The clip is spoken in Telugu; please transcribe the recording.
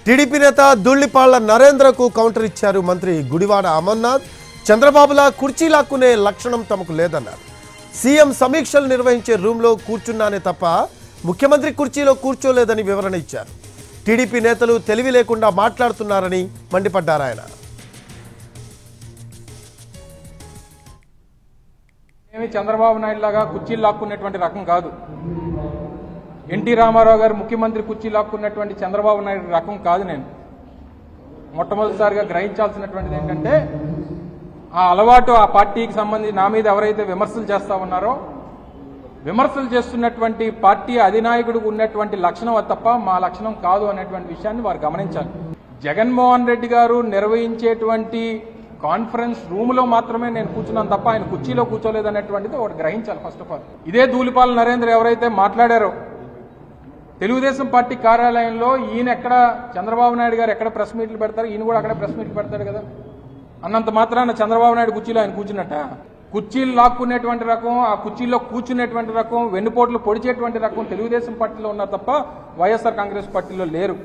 టీడీపీ నేత దుళ్లిపాళ్ల నరేంద్రకు కౌంటర్ ఇచ్చారు మంత్రి గుడివాడ అమర్నాథ్. చంద్రబాబులా కుర్చీ లాక్కునే లక్షణం తమకు లేదన్నారు. సీఎం సమీక్షలు నిర్వహించే రూమ్లో కూర్చున్నానే తప్ప ముఖ్యమంత్రి కుర్చీలో కూర్చోలేదని వివరణ ఇచ్చారు. టీడీపీ నేతలు తెలివి లేకుండా మాట్లాడుతున్నారని మండిపడ్డారు ఆయన. చంద్రబాబు నాయుడు లాగా కుర్చీలు లాక్కునేటువంటి రకం కాదు. ఎన్టీ రామారావు గారు ముఖ్యమంత్రి కుర్చీ లాక్కున్నటువంటి చంద్రబాబు నాయుడు రకం కాదు. నేను మొట్టమొదటిసారిగా గ్రహించాల్సినటువంటిది ఏంటంటే ఆ అలవాటు ఆ పార్టీకి సంబంధించి నా మీద ఎవరైతే విమర్శలు చేస్తా ఉన్నారో విమర్శలు చేస్తున్నటువంటి పార్టీ అధినాయకుడికి ఉన్నటువంటి లక్షణం అది తప్ప మా లక్షణం కాదు అనేటువంటి విషయాన్ని వారు గమనించాలి. జగన్మోహన్ రెడ్డి గారు నిర్వహించేటువంటి కాన్ఫరెన్స్ రూమ్లో మాత్రమే నేను కూర్చున్నాను తప్ప ఆయన కుర్చీలో కూర్చోలేదనేటువంటిది ఒకటి గ్రహించాలి. ఫస్ట్ ఆఫ్ ఆల్ ఇదే ధూళిపాల నరేంద్ర ఎవరైతే మాట్లాడారో తెలుగుదేశం పార్టీ కార్యాలయంలో ఈయన ఎక్కడ చంద్రబాబు నాయుడు గారు ఎక్కడ ప్రెస్ మీట్లు పెడతారు, ఈయన కూడా అక్కడే ప్రెస్ మీట్లు పెడతాడు కదా. అన్నంత మాత్రాన చంద్రబాబు నాయుడు కుర్చీలో ఆయన కూర్చున్నట్ట. కుర్చీలు లాక్కునేటువంటి రకం, ఆ కుర్చీలో కూర్చునేటువంటి రకం, వెన్నుపోట్లు పొడిచేటువంటి రకం తెలుగుదేశం పార్టీలో ఉన్నారు తప్ప వైఎస్ఆర్ కాంగ్రెస్ పార్టీలో లేరు.